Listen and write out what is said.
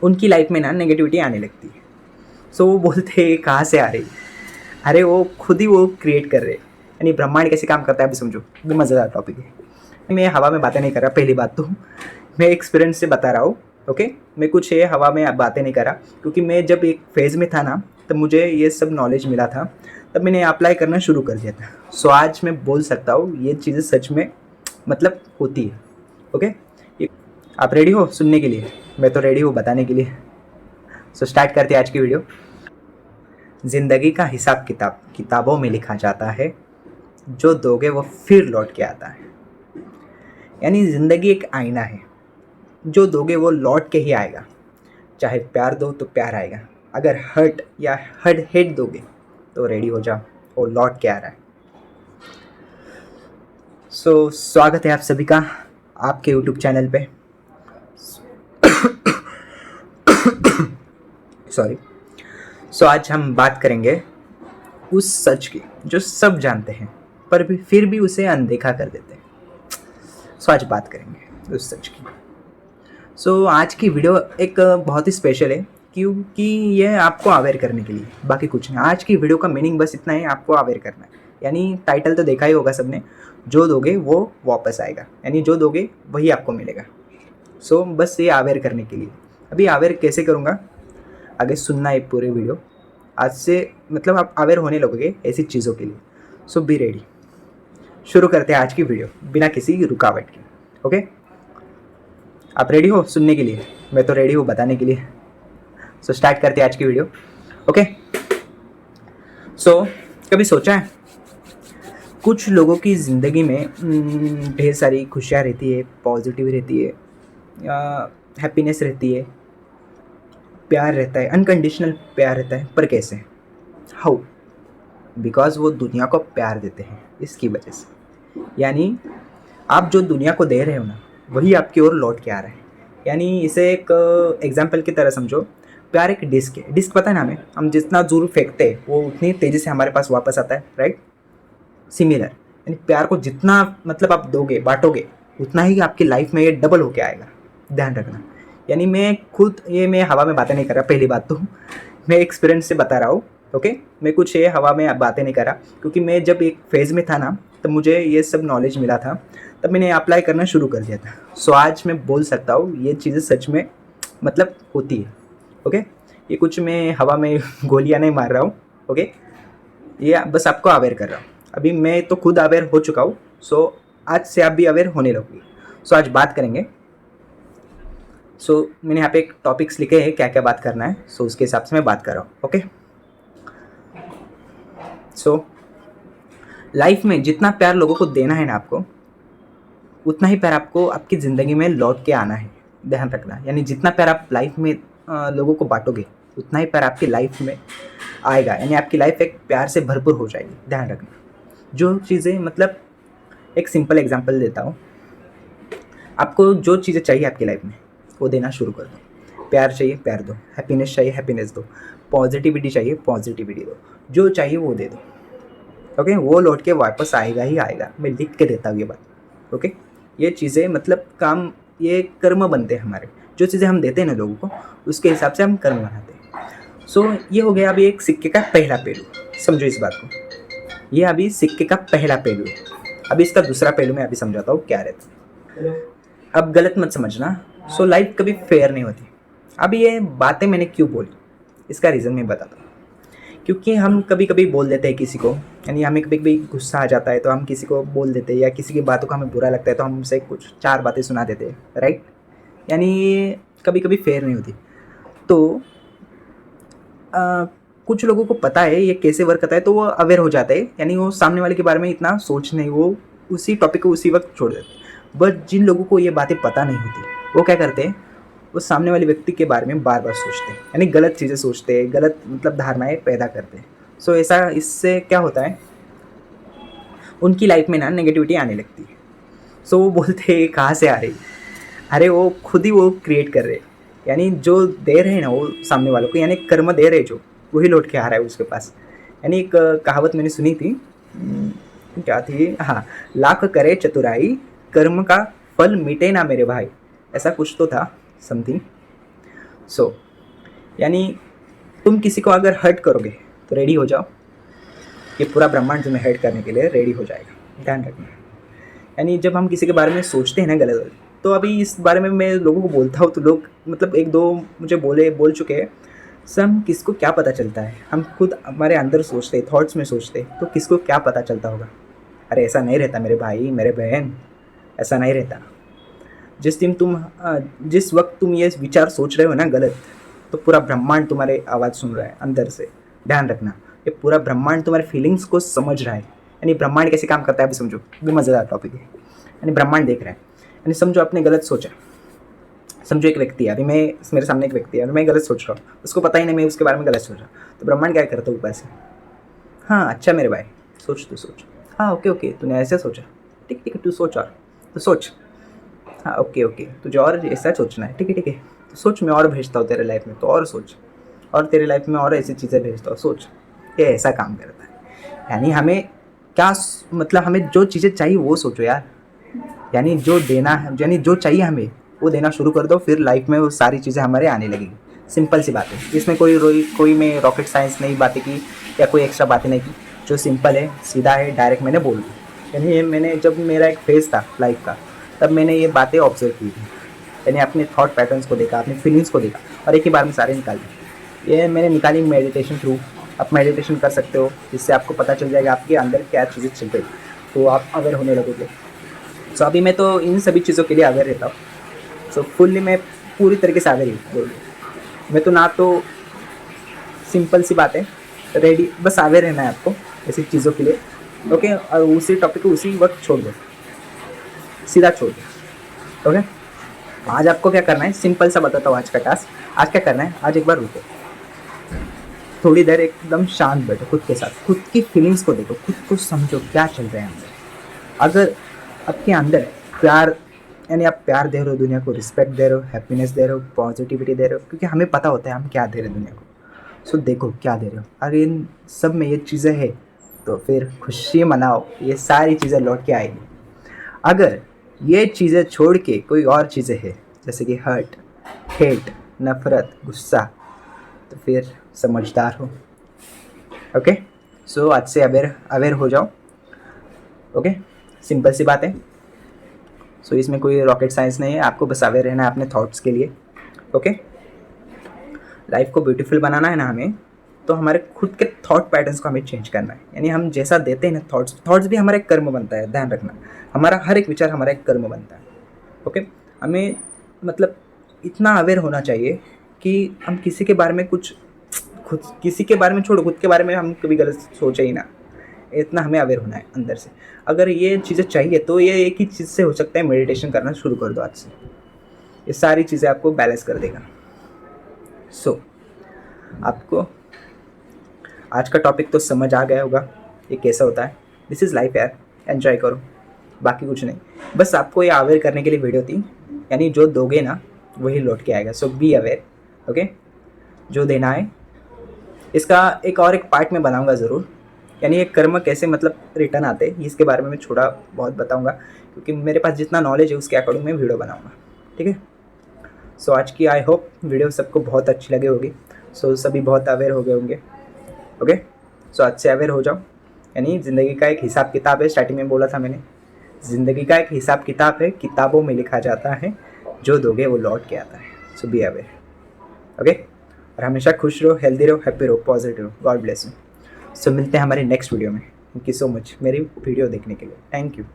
उनकी लाइफ में ना नेगेटिविटी आने लगती है। सो वो बोलते कहाँ से आ रही, अरे वो खुद ही वो क्रिएट कर रहे। यानी ब्रह्मांड कैसे काम करता है अभी समझो, ये मज़ेदार टॉपिक है। मैं हवा में बातें नहीं कर रहा, पहली बात तो मैं एक्सपीरियंस से बता रहा हूँ। ओके, मैं कुछ ये हवा में बातें नहीं कर रहा, क्योंकि मैं जब एक फेज़ में था ना, तब मुझे ये सब नॉलेज मिला था, तब मैंने अप्लाई करना शुरू कर दिया था। सो आज मैं बोल सकता हूँ ये चीज़ें सच में मतलब होती है। ओके, आप रेडी हो सुनने के लिए? मैं तो रेडी हूँ बताने के लिए। सो स्टार्ट करते हैं आज की वीडियो। ज़िंदगी का हिसाब किताब किताबों में लिखा जाता है, जो दोगे वो फिर लौट के आता है। यानी ज़िंदगी एक आईना है, जो दोगे वो लौट के ही आएगा। चाहे प्यार दो तो प्यार आएगा, अगर हर्ट या हर्ट हेट दोगे तो रेडी हो जाओ, वो लौट के आ रहा है। सो स्वागत है आप सभी का आपके यूट्यूब चैनल पे। सॉरी। सो आज हम बात करेंगे उस सच की जो सब जानते हैं पर भी फिर भी उसे अनदेखा कर देते हैं। सो आज बात करेंगे उस सच की। सो आज की वीडियो एक बहुत ही स्पेशल है, क्योंकि ये आपको अवेयर करने के लिए, बाकी कुछ नहीं। आज की वीडियो का मीनिंग बस इतना है, आपको अवेयर करना है। यानी टाइटल तो देखा ही होगा सबने, जो दोगे वो वापस आएगा, यानी जो दोगे वही आपको मिलेगा। सो बस ये अवेयर करने के लिए। अभी अवेयर कैसे करूँगा, आगे सुनना है पूरे वीडियो। आज से मतलब आप अवेयर होने लगोगे ऐसी चीज़ों के लिए। सो बी रेडी। शुरू करते हैं आज की वीडियो बिना किसी रुकावट के। ओके, आप रेडी हो सुनने के लिए? मैं तो रेडी हूँ बताने के लिए। सो स्टार्ट करते हैं आज की वीडियो। ओके, सो कभी सोचा है कुछ लोगों की ज़िंदगी में ढेर सारी खुशियाँ रहती है, पॉजिटिव रहती है, हैप्पीनेस रहती है, प्यार रहता है, अनकंडीशनल प्यार रहता है, पर कैसे? हाउ? बिकॉज वो दुनिया को प्यार देते हैं, इसकी वजह से। यानी आप जो दुनिया को दे रहे हो ना, वही आपकी ओर लौट के आ रहा है। यानी इसे एक एग्जाम्पल की तरह समझो। प्यार एक डिस्क है, डिस्क पता है ना हमें, हम जितना दूर फेंकते हैं वो उतनी तेज़ी से हमारे पास वापस आता है, राइट? सिमिलर, यानी प्यार को जितना मतलब आप दोगे, बांटोगे, उतना ही आपकी लाइफ में ये डबल होके आएगा, ध्यान रखना। यानी मैं हवा में बातें नहीं कर रहा, पहली बात तो मैं एक्सपीरियंस से बता रहा हूँ। ओके, मैं कुछ ये हवा में बातें नहीं कर रहा, क्योंकि मैं जब एक फेज़ में था ना, तब मुझे ये सब नॉलेज मिला था, तब मैंने अप्लाई करना शुरू कर दिया था। सो आज मैं बोल सकता हूँ ये चीज़ें सच में मतलब होती है। ओके, ये कुछ मैं हवा में गोलियाँ नहीं मार रहा हूँ। ओके, ये बस आपको अवेयर कर रहा हूँ। अभी मैं तो खुद अवेयर हो चुका हूँ, सो आज से आप भी अवेयर होने लगोगे। सो आज बात करेंगे। सो मैंने यहाँ पे एक टॉपिक्स लिखे हैं क्या क्या बात करना है, सो उसके हिसाब से मैं बात कर रहा हूँ। ओके, सो लाइफ में जितना प्यार लोगों को देना है ना आपको, उतना ही प्यार आपको आपकी ज़िंदगी में लौट के आना है, ध्यान रखना। यानी जितना प्यार आप लाइफ में लोगों को बांटोगे, उतना ही प्यार आपकी लाइफ में आएगा, यानी आपकी लाइफ एक प्यार से भरपूर हो जाएगी, ध्यान रखना। जो चीज़ें मतलब एक सिंपल एग्जांपल देता हूँ, आपको जो चीज़ें चाहिए आपकी लाइफ में वो देना शुरू कर दो। प्यार चाहिए प्यार दो, हैप्पीनेस चाहिए हैप्पीनेस दो, पॉजिटिविटी चाहिए पॉजिटिविटी दो, जो चाहिए वो दे दो। ओके, वो लौट के वापस आएगा ही आएगा, मैं लिख के देता हूँ ये बात। ओके, ये चीज़ें मतलब काम, ये कर्म बनते हैं हमारे। जो चीज़ें हम देते हैं ना लोगों को, उसके हिसाब से हम कर्म बनाते हैं। सो ये हो गया अभी एक सिक्के का पहला पहलू, समझो इस बात को। ये अभी सिक्के का पहला पहलू है। अभी इसका दूसरा पहलू मैं अभी समझाता हूँ क्या रहता है। अब गलत मत समझना। सो लाइफ कभी फेयर नहीं होती। अब ये बातें मैंने क्यों बोली, इसका रीज़न मैं बताता हूँ। क्योंकि हम कभी कभी बोल देते हैं किसी को, यानी हमें कभी कभी गुस्सा आ जाता है तो हम किसी को बोल देते हैं, या किसी की बातों का हमें बुरा लगता है तो हम उनसे कुछ चार बातें सुना देते हैं, राइट? यानी कभी कभी फेयर नहीं होती। तो कुछ लोगों को पता है ये कैसे वर्क करता है, तो वो अवेयर हो जाते हैं, यानी वो सामने वाले के बारे में इतना सोच नहीं, वो उसी टॉपिक को उसी वक्त छोड़ देते। बट जिन लोगों को ये बातें पता नहीं होती, वो क्या करते हैं, वो सामने वाले व्यक्ति के बारे में बार बार सोचते हैं, यानी गलत चीज़ें सोचते हैं, गलत मतलब धारणाएं पैदा करते हैं। सो ऐसा, इससे क्या होता है, उनकी लाइफ में ना नेगेटिविटी आने लगती है। सो वो बोलते हैं कहाँ से आ रही, अरे वो खुद ही वो क्रिएट कर रहे। यानी जो दे रहे हैं ना वो सामने वालों को, यानी कर्म दे रहे जो, वही लौट के आ रहा है उसके पास। यानी एक कहावत मैंने सुनी थी, क्या थी, हाँ, लाख करे चतुराई, कर्म का फल मिटे ना मेरे भाई, ऐसा कुछ तो था समथिंग। सो यानी तुम किसी को अगर हर्ट करोगे तो रेडी हो जाओ, ये पूरा ब्रह्मांड तुम्हें हर्ट करने के लिए रेडी हो जाएगा, ध्यान रखना। यानी जब हम किसी के बारे में सोचते हैं ना गलत, तो अभी इस बारे में मैं लोगों को बोलता हूँ तो लोग मतलब एक दो मुझे बोल चुके हैं, सर हम किसको क्या पता चलता है, हम खुद हमारे अंदर सोचते थॉट्स में सोचते तो किसको क्या पता चलता होगा। अरे ऐसा नहीं रहता मेरे भाई मेरे बहन, ऐसा नहीं रहता। जिस वक्त तुम ये विचार सोच रहे हो ना गलत, तो पूरा ब्रह्मांड तुम्हारे आवाज़ सुन रहा है अंदर से, ध्यान रखना। ये पूरा ब्रह्मांड तुम्हारे फीलिंग्स को समझ रहा है। यानी ब्रह्मांड कैसे काम करता है अभी समझो, भी मज़ेदार टॉपिक है। यानी ब्रह्मांड देख रहा है, यानी समझो आपने गलत सोचा, समझो एक व्यक्ति है, अभी मैं मेरे सामने एक व्यक्ति है और मैं गलत सोच रहा हूँ, उसको पता ही नहीं मैं उसके बारे में गलत सोच रहा हूँ, तो ब्रह्मांड क्या करता है ऊपर से, हाँ अच्छा मेरे भाई सोच, तू सोच, हाँ ओके ओके तूने ऐसे सोचा, ठीक ठीक है तू सोच, और तो सोच, हाँ ओके ओके तुझे और ऐसा सोचना है, ठीक है तो सोच, मैं और भेजता हूँ तेरे लाइफ में, तो और सोच, और तेरे लाइफ में और ऐसी चीज़ें भेजता हूँ, सोच। ये ऐसा काम करता है। यानी हमें क्या मतलब हमें जो चीज़ें चाहिए वो सोचो यार, यानी जो देना है, यानी जो चाहिए हमें वो देना शुरू कर दो, फिर लाइफ में वो सारी चीज़ें हमारे आने लगेगी। सिंपल सी बात है, इसमें कोई मैं रॉकेट साइंस नहीं बातें की या कोई एक्स्ट्रा बातें नहीं की, जो सिंपल है सीधा है डायरेक्ट मैंने बोल दी। यानी ये मैंने जब मेरा एक फेज़ था लाइफ का, तब मैंने ये बातें ऑब्जर्व की थी, यानी अपने थॉट पैटर्न्स को देखा, अपनी फीलिंग्स को देखा और एक ही बार में सारे निकाल दिए। ये मैंने निकाली मेडिटेशन थ्रू। आप मेडिटेशन कर सकते हो, जिससे आपको पता चल जाएगा आपके अंदर क्या चीज़ें चल रही, तो आप अवेयर होने लगोगे। सो अभी मैं तो इन सभी चीज़ों के लिए अवेयर रहता हूँ। सो फुल्ली मैं पूरी तरीके से अवेयर ही बोल, मैं तो ना तो सिंपल सी बात है रेडी, बस अवेयर रहना है आपको ऐसी चीज़ों के लिए, ओके। और उसी टॉपिक को उसी वक्त छोड़ दो, सीधा छोड़ दो, ओके। आज आपको क्या करना है, सिंपल सा बताता हूँ आज का टास्क। आज क्या करना है, आज एक बार रुको, थोड़ी देर एकदम शांत बैठो खुद के साथ, खुद की फीलिंग्स को देखो, खुद को समझो क्या चल रहा है अंदर। अगर आपके अंदर प्यार, यानी आप प्यार दे रहे हो दुनिया को, रिस्पेक्ट दे रहे हो, हैप्पीनेस दे रहे हो, पॉजिटिविटी दे रहे हो, क्योंकि हमें पता होता है हम क्या दे रहे हैं दुनिया को। सो देखो क्या दे रहे हो, अगर इन सब में ये चीज़ें हैं तो फिर खुशी मनाओ, ये सारी चीज़ें लौट के आएंगी। अगर ये चीज़ें छोड़ के कोई और चीज़ें हैं जैसे कि हर्ट, हेट, नफ़रत, गुस्सा, तो फिर समझदार हो, ओके। सो आज से अवेयर हो जाओ, ओके। सिंपल सी बात है। सो इसमें कोई रॉकेट साइंस नहीं है, आपको बस अवेयर रहना है अपने थॉट्स के लिए, ओके। लाइफ को ब्यूटीफुल बनाना है ना हमें, तो हमारे खुद के थॉट पैटर्न्स को हमें चेंज करना है। यानी हम जैसा देते हैं ना थॉट्स भी हमारा एक कर्म बनता है, ध्यान रखना। हमारा हर एक विचार हमारा एक कर्म बनता है, ओके। हमें मतलब इतना अवेयर होना चाहिए कि हम किसी के बारे में किसी के बारे में छोड़ो, खुद के बारे में हम कभी गलत सोचे ही ना, इतना हमें अवेयर होना है अंदर से। अगर ये चीज़ें चाहिए तो ये एक ही चीज़ से हो सकता है, मेडिटेशन करना शुरू कर दो आज से, ये सारी चीज़ें आपको बैलेंस कर देगा। सो आपको आज का टॉपिक तो समझ आ गया होगा ये कैसा होता है। दिस इज़ लाइफ यार, एंजॉय करो, बाकी कुछ नहीं। बस आपको ये अवेयर करने के लिए वीडियो थी, यानी जो दोगे ना वही लौट के आएगा। सो बी अवेयर, ओके। जो देना है इसका एक पार्ट में बनाऊंगा ज़रूर, यानी ये कर्म कैसे मतलब रिटर्न आते हैं इसके बारे में मैं थोड़ा बहुत बताऊंगा, क्योंकि मेरे पास जितना नॉलेज है उसके अकॉर्डिंग मैं वीडियो बनाऊंगा, ठीक है। सो आज की आई होप वीडियो सबको बहुत अच्छी लगी होगी। सो सभी बहुत अवेयर हो गए होंगे, ओके। सो आज से अवेयर हो जाओ। यानी ज़िंदगी का एक हिसाब किताब है, स्टार्टिंग में बोला था मैंने, ज़िंदगी का एक हिसाब किताब है, किताबों में लिखा जाता है, जो दोगे वो लौट के आता है। सो बी अवेयर, ओके। और हमेशा खुश रहो, हेल्दी रहो, हैप्पी रहो, पॉजिटिव रहो। God bless you. सो मिलते हैं हमारे नेक्स्ट वीडियो में। थैंक यू सो मच मेरी वीडियो देखने के लिए, थैंक यू।